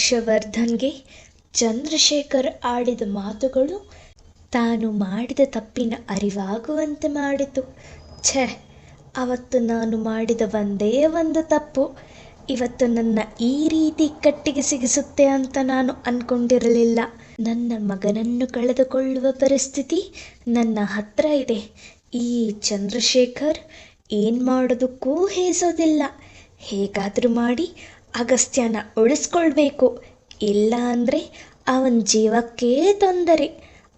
ಹರ್ಷವರ್ಧನ್ಗೆ ಚಂದ್ರಶೇಖರ್ ಆಡಿದ ಮಾತುಗಳು ತಾನು ಮಾಡಿದ ತಪ್ಪಿನ ಅರಿವಾಗುವಂತೆ ಮಾಡಿತು. ಛೆ, ಅವತ್ತು ನಾನು ಮಾಡಿದ ಒಂದೇ ಒಂದು ತಪ್ಪು ಇವತ್ತು ನನ್ನ ಈ ರೀತಿ ಕಟ್ಟಿಗೆ ಸಿಗಿಸುತ್ತೆ ಅಂತ ನಾನು ಅಂದ್ಕೊಂಡಿರಲಿಲ್ಲ. ನನ್ನ ಮಗನನ್ನು ಕಳೆದುಕೊಳ್ಳುವ ಪರಿಸ್ಥಿತಿ ನನ್ನ ಹತ್ರ ಇದೆ. ಈ ಚಂದ್ರಶೇಖರ್ ಏನು ಮಾಡೋದಕ್ಕೂ ಹೇಸೋದಿಲ್ಲ. ಹೇಗಾದರೂ ಮಾಡಿ ಅಗಸ್ತ್ಯನ ಉಳಿಸ್ಕೊಳ್ಬೇಕು. ಇಲ್ಲ ಅಂದರೆ ಅವನ ಜೀವಕ್ಕೇ ತೊಂದರೆ.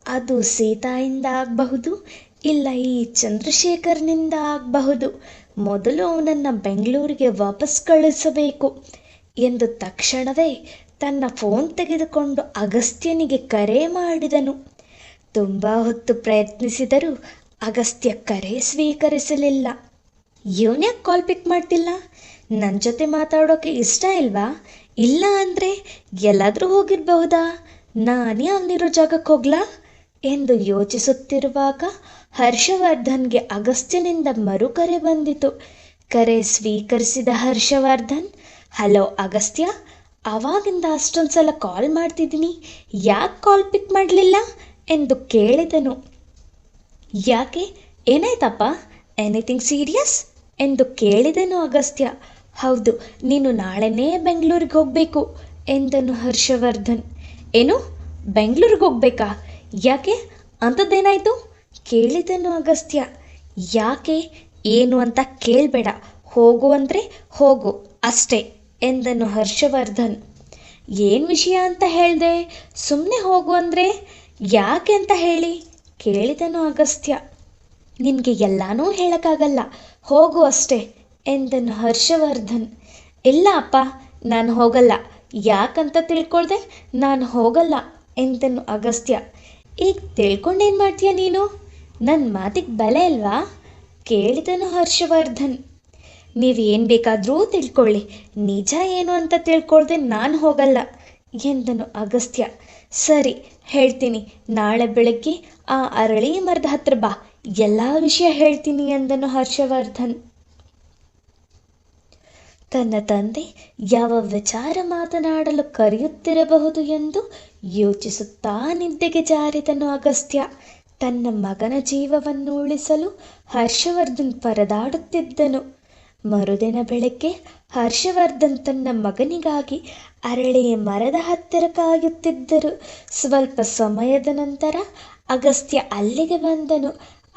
ಅದು ಸೀತಾಯಿಂದ ಆಗಬಹುದು, ಇಲ್ಲ ಈ ಚಂದ್ರಶೇಖರ್ನಿಂದ ಆಗಬಹುದು. ಮೊದಲು ಅವನನ್ನು ಬೆಂಗಳೂರಿಗೆ ವಾಪಸ್ ಕಳಿಸಬೇಕು ಎಂದು ತಕ್ಷಣವೇ ತನ್ನ ಫೋನ್ ತೆಗೆದುಕೊಂಡು ಅಗಸ್ತ್ಯನಿಗೆ ಕರೆ ಮಾಡಿದನು. ತುಂಬ ಹೊತ್ತು ಪ್ರಯತ್ನಿಸಿದರೂ ಅಗಸ್ತ್ಯ ಕರೆ ಸ್ವೀಕರಿಸಲಿಲ್ಲ. ಇವನ್ಯಾಕೆ ಕಾಲ್ ಪಿಕ್ ಮಾಡ್ತಿಲ್ಲ? ನನ್ನ ಜೊತೆ ಮಾತಾಡೋಕೆ ಇಷ್ಟ ಇಲ್ವಾ? ಇಲ್ಲ ಅಂದರೆ ಎಲ್ಲಾದರೂ ಹೋಗಿರಬಹುದಾ? ನಾನೇ ಅವನಿರೋ ಜಾಗಕ್ಕೆ ಹೋಗ್ಲಾ ಎಂದು ಯೋಚಿಸುತ್ತಿರುವಾಗ ಹರ್ಷವರ್ಧನ್ಗೆ ಅಗಸ್ತ್ಯನಿಂದ ಮರುಕರೆ ಬಂದಿತು. ಕರೆ ಸ್ವೀಕರಿಸಿದ ಹರ್ಷವರ್ಧನ್, ಹಲೋ ಅಗಸ್ತ್ಯ, ಆವಾಗಿಂದ ಅಷ್ಟೊಂದು ಸಲ ಕಾಲ್ ಮಾಡ್ತಿದ್ದೀನಿ, ಯಾಕೆ ಕಾಲ್ ಪಿಕ್ ಮಾಡಲಿಲ್ಲ ಎಂದು ಕೇಳಿದನು. ಯಾಕೆ, ಏನಾಯ್ತಪ್ಪ, ಎನಿಥಿಂಗ್ ಸೀರಿಯಸ್ ಎಂದು ಕೇಳಿದನು ಅಗಸ್ತ್ಯ. ಹೌದು, ನೀನು ನಾಳೆನೇ ಬೆಂಗಳೂರಿಗೆ ಹೋಗಬೇಕು ಎಂದನು ಹರ್ಷವರ್ಧನ್. ಏನು, ಬೆಂಗಳೂರಿಗೆ ಹೋಗ್ಬೇಕಾ? ಯಾಕೆ, ಅಂಥದ್ದೇನಾಯಿತು ಕೇಳಿದನು ಅಗಸ್ತ್ಯ. ಯಾಕೆ ಏನು ಅಂತ ಕೇಳಬೇಡ, ಹೋಗು ಅಂದರೆ ಹೋಗು ಅಷ್ಟೇ ಎಂದನು ಹರ್ಷವರ್ಧನ್. ಏನು ವಿಷಯ ಅಂತ ಹೇಳಿದೆ, ಸುಮ್ಮನೆ ಹೋಗು ಅಂದರೆ ಯಾಕೆ ಅಂತ ಹೇಳಿ ಕೇಳಿದನು ಅಗಸ್ತ್ಯ. ನಿನಗೆ ಎಲ್ಲನೂ ಹೇಳೋಕ್ಕಾಗಲ್ಲ, ಹೋಗು ಅಷ್ಟೇ ಎಂದನು ಹರ್ಷವರ್ಧನ್. ಇಲ್ಲ ಅಪ್ಪ, ನಾನು ಹೋಗಲ್ಲ. ಯಾಕಂತ ತಿಳ್ಕೊಳ್ದೆ, ನಾನು ಹೋಗಲ್ಲ ಎಂದನು ಅಗಸ್ತ್ಯ. ಈಗ ತಿಳ್ಕೊಂಡೇನು ಮಾಡ್ತೀಯ ನೀನು? ನನ್ನ ಮಾತಿಗೆ ಬೆಲೆ ಅಲ್ವಾ ಕೇಳಿದನು ಹರ್ಷವರ್ಧನ್. ನೀವೇನು ಬೇಕಾದರೂ ತಿಳ್ಕೊಳ್ಳಿ, ನಿಜ ಏನು ಅಂತ ತಿಳ್ಕೊಳ್ದೆ ನಾನು ಹೋಗಲ್ಲ ಎಂದನು ಅಗಸ್ತ್ಯ. ಸರಿ, ಹೇಳ್ತೀನಿ, ನಾಳೆ ಬೆಳಗ್ಗೆ ಆ ಅರಳಿ ಮರದ ಹತ್ರ ಬಾ, ಎಲ್ಲ ವಿಷಯ ಹೇಳ್ತೀನಿ ಎಂದನು ಹರ್ಷವರ್ಧನ್. ತನ್ನ ತಂದೆ ಯಾವ ವಿಚಾರ ಮಾತನಾಡಲು ಕರೆಯುತ್ತಿರಬಹುದು ಎಂದು ಯೋಚಿಸುತ್ತಾ ನಿದ್ದೆಗೆ ಜಾರಿದನು ಅಗಸ್ತ್ಯ. ತನ್ನ ಮಗನ ಜೀವವನ್ನು ಉಳಿಸಲು ಹರ್ಷವರ್ಧನ್ ಪರದಾಡುತ್ತಿದ್ದನು. ಮರುದಿನ ಬೆಳಗ್ಗೆ ಹರ್ಷವರ್ಧನ್ ತನ್ನ ಮಗನಿಗಾಗಿ ಅರಳಿಯ ಮರದ ಹತ್ತಿರ ಕಾಯುತ್ತಿದ್ದರು. ಸ್ವಲ್ಪ ಸಮಯದ ನಂತರ ಅಗಸ್ತ್ಯ ಅಲ್ಲಿಗೆ ಬಂದನು.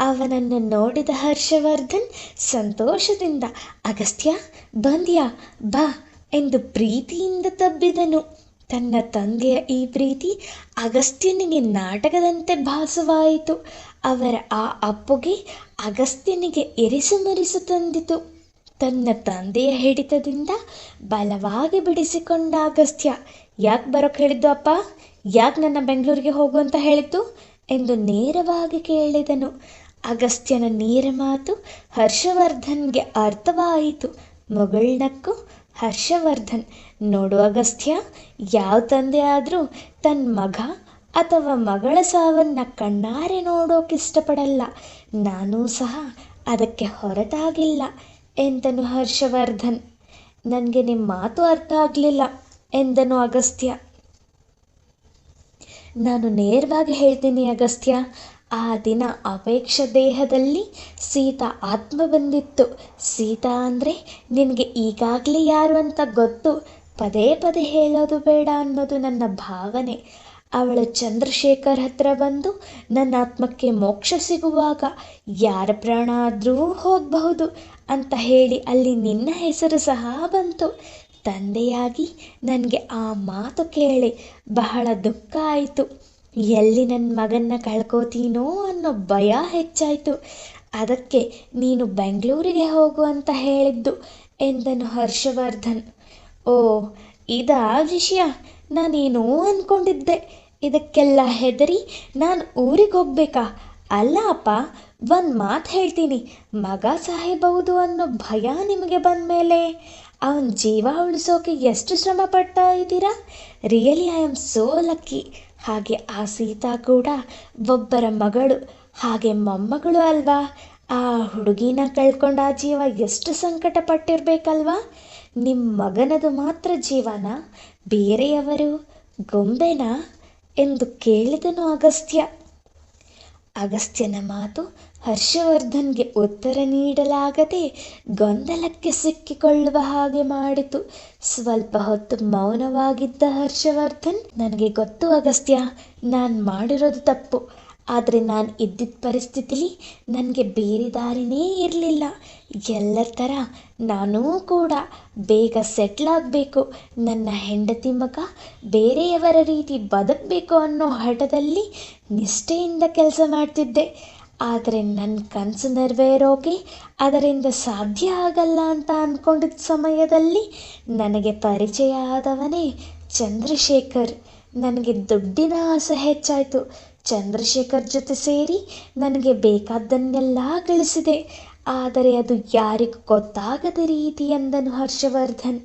ಅವನನ್ನು ನೋಡಿದ ಹರ್ಷವರ್ಧನ್ ಸಂತೋಷದಿಂದ, ಅಗಸ್ತ್ಯ ಬಂದ್ಯಾ, ಬಾ ಎಂದು ಪ್ರೀತಿಯಿಂದ ತಬ್ಬಿದನು. ತನ್ನ ತಂದೆಯ ಈ ಪ್ರೀತಿ ಅಗಸ್ತ್ಯನಿಗೆ ನಾಟಕದಂತೆ ಭಾಸವಾಯಿತು. ಅವರ ಆ ಅಪ್ಪುಗೆ ಅಗಸ್ತ್ಯನಿಗೆ ಇರಿಸುಮರಿಸು ತಂದಿತು. ತನ್ನ ತಂದೆಯ ಹಿಡಿತದಿಂದ ಬಲವಾಗಿ ಬಿಡಿಸಿಕೊಂಡ ಅಗಸ್ತ್ಯ, ಯಾಕೆ ಬರೋಕ್ಕೆ ಹೇಳಿದ್ದು ಅಪ್ಪ? ಯಾಕೆ ನನ್ನ ಬೆಂಗಳೂರಿಗೆ ಹೋಗು ಅಂತ ಹೇಳಿದ್ದು ಎಂದು ನೇರವಾಗಿ ಕೇಳಿದನು. ಅಗಸ್ತ್ಯನ ನೇರ ಮಾತು ಹರ್ಷವರ್ಧನ್ಗೆ ಅರ್ಥವಾಯಿತು. ಮುಗುಳ್ನಕ್ಕು ಹರ್ಷವರ್ಧನ್, ನೋಡು ಅಗಸ್ತ್ಯ, ಯಾವ ತಂದೆ ಆದರೂ ತನ್ನ ಮಗ ಅಥವಾ ಮಗಳ ಸಾವನ್ನು ಕಣ್ಣಾರೆ ನೋಡೋಕೆ ಇಷ್ಟಪಡಲ್ಲ. ನಾನೂ ಸಹ ಅದಕ್ಕೆ ಹೊರತಾಗಿಲ್ಲ ಎಂದನು ಹರ್ಷವರ್ಧನ್. ನನಗೆ ನಿಮ್ಮ ಮಾತು ಅರ್ಥ ಆಗಲಿಲ್ಲ ಎಂದನು ಅಗಸ್ತ್ಯ. ನಾನು ನೇರವಾಗಿ ಹೇಳ್ತೀನಿ ಅಗಸ್ತ್ಯ, ಆ ದಿನ ಅಪೇಕ್ಷ ದೇಹದಲ್ಲಿ ಸೀತಾ ಆತ್ಮ ಬಂದಿತ್ತು. ಸೀತಾ ಅಂದರೆ ನಿನಗೆ ಈಗಾಗಲೇ ಯಾರು ಅಂತ ಗೊತ್ತು, ಪದೇ ಪದೇ ಹೇಳೋದು ಬೇಡ ಅನ್ನೋದು ನನ್ನ ಭಾವನೆ. ಅವಳು ಚಂದ್ರಶೇಖರ್ ಹತ್ರ ಬಂದು ನನ್ನ ಆತ್ಮಕ್ಕೆ ಮೋಕ್ಷ ಸಿಗುವಾಗ ಯಾರ ಪ್ರಾಣ ಆದರೂ ಹೋಗಬಹುದು ಅಂತ ಹೇಳಿ ಅಲ್ಲಿ ನಿನ್ನ ಹೆಸರು ಸಹ ಬಂತು. ತಂದೆಯಾಗಿ ನನಗೆ ಆ ಮಾತು ಕೇಳಿ ಬಹಳ ದುಃಖ ಆಯಿತು. ಎಲ್ಲಿ ನನ್ನ ಮಗನ್ನ ಕಳ್ಕೋತೀನೋ ಅನ್ನೋ ಭಯ ಹೆಚ್ಚಾಯಿತು. ಅದಕ್ಕೆ ನೀನು ಬೆಂಗಳೂರಿಗೆ ಹೋಗು ಅಂತ ಹೇಳಿದ್ದು ಎಂದನು ಹರ್ಷವರ್ಧನ್. ಓ, ಇದಾ ವಿಷಯ? ನಾನೇನೋ ಅಂದ್ಕೊಂಡಿದ್ದೆ. ಇದಕ್ಕೆಲ್ಲ ಹೆದರಿ ನಾನು ಊರಿಗೆ ಹೋಗ್ಬೇಕಾ? ಅಲ್ಲ ಅಪ್ಪ, ಒಂದು ಮಾತು ಹೇಳ್ತೀನಿ, ಮಗ ಸಾಯಬಹುದು ಅನ್ನೋ ಭಯ ನಿಮಗೆ ಬಂದ ಮೇಲೆ ಅವನ ಜೀವ ಉಳಿಸೋಕೆ ಎಷ್ಟು ಶ್ರಮ ಪಡ್ತಾ ಇದ್ದೀರಾ? Really I am so lucky. ಹಾಗೆ ಆ ಸೀತಾ ಕೂಡ ಒಬ್ಬರ ಮಗಳು, ಹಾಗೆ ಮೊಮ್ಮಗಳು ಅಲ್ವಾ? ಆ ಹುಡುಗಿನ ಕಳ್ಕೊಂಡ ಆ ಜೀವ ಎಷ್ಟು ಸಂಕಟ ಪಟ್ಟಿರ್ಬೇಕಲ್ವಾ? ನಿಮ್ಮ ಮಗನದು ಮಾತ್ರ ಜೀವನ, ಬೇರೆಯವರು ಗೊಂಬೆನಾ ಎಂದು ಕೇಳಿದನು ಅಗಸ್ತ್ಯ. ಅಗಸ್ತ್ಯನ ಮಾತು ಹರ್ಷವರ್ಧನ್ಗೆ ಉತ್ತರ ನೀಡಲಾಗದೆ ಗೊಂದಲಕ್ಕೆ ಸಿಕ್ಕಿಕೊಳ್ಳುವ ಹಾಗೆ ಮಾಡಿತು. ಸ್ವಲ್ಪ ಹೊತ್ತು ಮೌನವಾಗಿದ್ದ ಹರ್ಷವರ್ಧನ್, ನನಗೆ ಗೊತ್ತು ಅಗಸ್ತ್ಯ, ನಾನು ಮಾಡಿರೋದು ತಪ್ಪು. ಆದರೆ ನಾನು ಇದ್ದಿದ್ದ ಪರಿಸ್ಥಿತಿಲಿ ನನಗೆ ಬೇರೆ ದಾರಿನೇ ಇರಲಿಲ್ಲ. ಎಲ್ಲರ ಥರ ನಾನೂ ಕೂಡ ಬೇಗ ಸೆಟ್ಲ್ ಆಗಬೇಕು, ನನ್ನ ಹೆಂಡತಿ ಮಗ ಬೇರೆಯವರ ರೀತಿ ಬದುಕಬೇಕು ಅನ್ನೋ ಹಠದಲ್ಲಿ ನಿಷ್ಠೆಯಿಂದ ಕೆಲಸ ಮಾಡ್ತಿದ್ದೆ. ಆದರೆ ನನ್ನ ಕನಸು ನೆರವೇರೋಕೆ ಅದರಿಂದ ಸಾಧ್ಯ ಆಗಲ್ಲ ಅಂತ ಅಂದ್ಕೊಂಡಿದ್ದ ಸಮಯದಲ್ಲಿ ನನಗೆ ಪರಿಚಯ ಆದವನೇ ಚಂದ್ರಶೇಖರ್. ನನಗೆ ದುಡ್ಡಿನ ಆಸೆ ಹೆಚ್ಚಾಯಿತು. ಚಂದ್ರಶೇಖರ್ ಜೊತೆ ಸೇರಿ ನನಗೆ ಬೇಕಾದ್ದನ್ನೆಲ್ಲ ಗಳಿಸಿದೆ. ಆದರೆ ಅದು ಯಾರಿಗೂ ಗೊತ್ತಾಗದ ರೀತಿ ಎಂದನು ಹರ್ಷವರ್ಧನ್.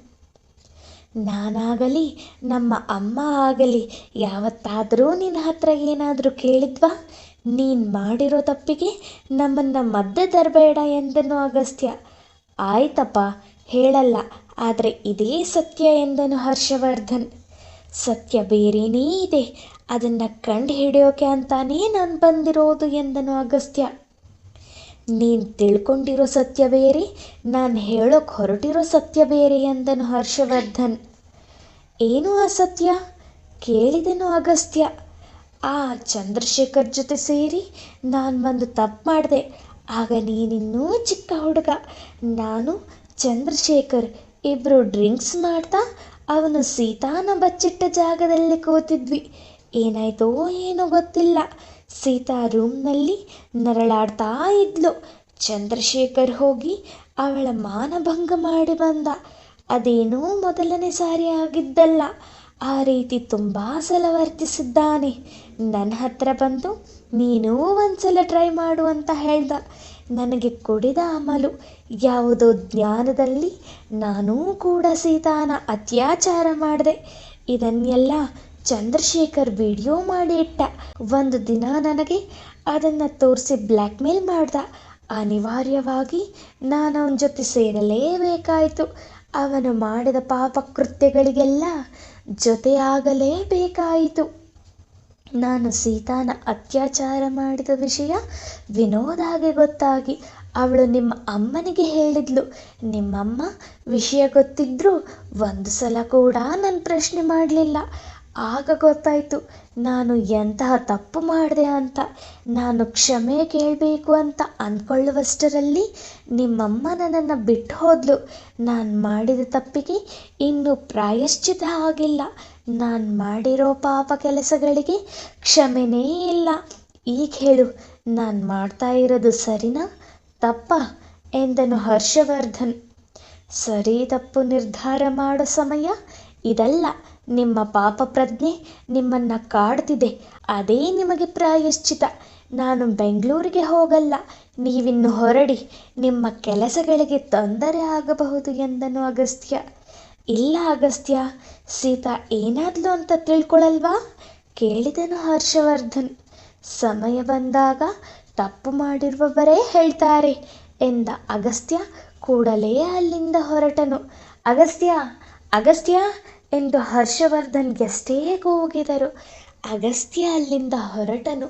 ನಾನಾಗಲಿ ನಮ್ಮ ಅಮ್ಮ ಆಗಲಿ ಯಾವತ್ತಾದರೂ ನಿನ್ನ ಹತ್ರ ಏನಾದರೂ ಕೇಳಿದ್ವಾ? ನೀನು ಮಾಡಿರೋ ತಪ್ಪಿಗೆ ನಮ್ಮನ್ನು ಮಧ್ಯೆ ತರಬೇಡ ಎಂದನು ಅಗಸ್ತ್ಯ. ಆಯ್ತಪ್ಪ, ಹೇಳಲ್ಲ, ಆದರೆ ಇದೇ ಸತ್ಯ ಎಂದನು ಹರ್ಷವರ್ಧನ್. ಸತ್ಯ ಬೇರೇನೇ ಇದೆ, ಅದನ್ನು ಕಂಡು ಹಿಡಿಯೋಕೆ ಅಂತಾನೇ ನಾನು ಬಂದಿರೋದು ಎಂದನು ಅಗಸ್ತ್ಯ. ನೀನು ತಿಳ್ಕೊಂಡಿರೋ ಸತ್ಯ ಬೇರೆ, ನಾನು ಹೇಳೋಕೆ ಹೊರಟಿರೋ ಸತ್ಯ ಬೇರೆ ಎಂದನು ಹರ್ಷವರ್ಧನ್. ಏನು ಅಸತ್ಯ ಕೇಳಿದನು ಅಗಸ್ತ್ಯ. ಆ ಚಂದ್ರಶೇಖರ್ ಜೊತೆ ಸೇರಿ ನಾನು ಒಂದು ತಪ್ಪು ಮಾಡಿದೆ. ಆಗ ನೀನಿನ್ನೂ ಚಿಕ್ಕ ಹುಡುಗ. ನಾನು ಚಂದ್ರಶೇಖರ್ ಇಬ್ಬರು ಡ್ರಿಂಕ್ಸ್ ಮಾಡ್ತಾ ಅವನು ಸೀತಾನ ಬಚ್ಚಿಟ್ಟ ಜಾಗದಲ್ಲಿ ಕೂತಿದ್ವಿ. ಏನಾಯ್ತೋ ಏನೋ ಗೊತ್ತಿಲ್ಲ, ಸೀತಾ ರೂಮ್ನಲ್ಲಿ ನರಳಾಡ್ತಾ ಇದ್ಲು. ಚಂದ್ರಶೇಖರ್ ಹೋಗಿ ಅವಳ ಮಾನಭಂಗ ಮಾಡಿ ಬಂದ. ಅದೇನೂ ಮೊದಲನೇ ಸಾರಿ ಆಗಿದ್ದಲ್ಲ. ಆ ರೀತಿ ತುಂಬ ಸಲ ವರ್ತಿಸಿದ್ದಾನೆ. ನನ್ನ ಹತ್ರ ಬಂದು ನೀನೂ ಒಂದ್ಸಲ ಟ್ರೈ ಮಾಡು ಅಂತ ಹೇಳ್ದ. ನನಗೆ ಕುಡಿದ ಅಮಲು, ಯಾವುದೋ ಜ್ಞಾನದಲ್ಲಿ ನಾನೂ ಕೂಡ ಸೀತಾನ ಅತ್ಯಾಚಾರ ಮಾಡಿದೆ. ಇದನ್ನೆಲ್ಲ ಚಂದ್ರಶೇಖರ್ ವಿಡಿಯೋ ಮಾಡಿ ಇಟ್ಟ. ಒಂದು ದಿನ ನನಗೆ ಅದನ್ನು ತೋರಿಸಿ ಬ್ಲ್ಯಾಕ್ ಮೇಲ್ ಮಾಡ್ದ. ಅನಿವಾರ್ಯವಾಗಿ ನಾನು ಅವನ ಜೊತೆ ಸೇರಲೇಬೇಕಾಯಿತು. ಅವನು ಮಾಡಿದ ಪಾಪ ಕೃತ್ಯಗಳಿಗೆಲ್ಲ ಜೊತೆಯಾಗಲೇಬೇಕಾಯಿತು. ನಾನು ಸೀತಾನ ಅತ್ಯಾಚಾರ ಮಾಡಿದ ವಿಷಯ ವಿನೋದಾಗೆ ಗೊತ್ತಾಗಿ ಅವಳು ನಿಮ್ಮ ಅಮ್ಮನಿಗೆ ಹೇಳಿದ್ಲು. ನಿಮ್ಮಮ್ಮ ವಿಷಯ ಗೊತ್ತಿದ್ರೂ ಒಂದು ಸಲ ಕೂಡ ನನ್ನ ಪ್ರಶ್ನೆ ಮಾಡಲಿಲ್ಲ. ಆಗ ಗೊತ್ತಾಯಿತು ನಾನು ಎಂತಹ ತಪ್ಪು ಮಾಡಿದೆ ಅಂತ. ನಾನು ಕ್ಷಮೆ ಕೇಳಬೇಕು ಅಂತ ಅಂದ್ಕೊಳ್ಳುವಷ್ಟರಲ್ಲಿ ನಿಮ್ಮಮ್ಮ ನನ್ನನ್ನು ಬಿಟ್ಟು ಹೋದ್ಲು. ನಾನು ಮಾಡಿದ ತಪ್ಪಿಗೆ ಇನ್ನೂ ಪ್ರಾಯಶ್ಚಿತ ಆಗಿಲ್ಲ. ನಾನು ಮಾಡಿರೋ ಪಾಪ ಕೆಲಸಗಳಿಗೆ ಕ್ಷಮೆನೇ ಇಲ್ಲ. ಈಗ ಹೇಳು, ನಾನು ಮಾಡ್ತಾ ಇರೋದು ಸರಿನಾ ತಪ್ಪಾ ಎಂದನು ಹರ್ಷವರ್ಧನ್. ಸರಿ ತಪ್ಪು ನಿರ್ಧಾರ ಮಾಡೋ ಸಮಯ ಇದಲ್ಲ. ನಿಮ್ಮ ಪಾಪ ಪ್ರಜ್ಞೆ ನಿಮ್ಮನ್ನು ಕಾಡ್ತಿದೆ, ಅದೇ ನಿಮಗೆ ಪ್ರಾಯಶ್ಚಿತ. ನಾನು ಬೆಂಗಳೂರಿಗೆ ಹೋಗಲ್ಲ, ನೀವಿನ್ನು ಹೊರಡಿ, ನಿಮ್ಮ ಕೆಲಸಗಳಿಗೆ ತೊಂದರೆ ಆಗಬಹುದು ಎಂದನು ಅಗಸ್ತ್ಯ. ಇಲ್ಲ ಅಗಸ್ತ್ಯ, ಸೀತಾ ಏನಾದ್ಲು ಅಂತ ತಿಳ್ಕೊಳಲ್ವಾ ಕೇಳಿದನು ಹರ್ಷವರ್ಧನ್. ಸಮಯ ಬಂದಾಗ ತಪ್ಪು ಮಾಡಿರುವವರೇ ಹೇಳ್ತಾರೆ ಎಂದ ಅಗಸ್ತ್ಯ ಕೂಡಲೇ ಅಲ್ಲಿಂದ ಹೊರಟನು. ಅಗಸ್ತ್ಯ ಅಗಸ್ತ್ಯ ಎಂದು ಹರ್ಷವರ್ಧನ್ ಎಷ್ಟೇ ಕೂಗಿದರು. ಅಗಸ್ತ್ಯ ಅಲ್ಲಿಂದ ಹೊರಟನು.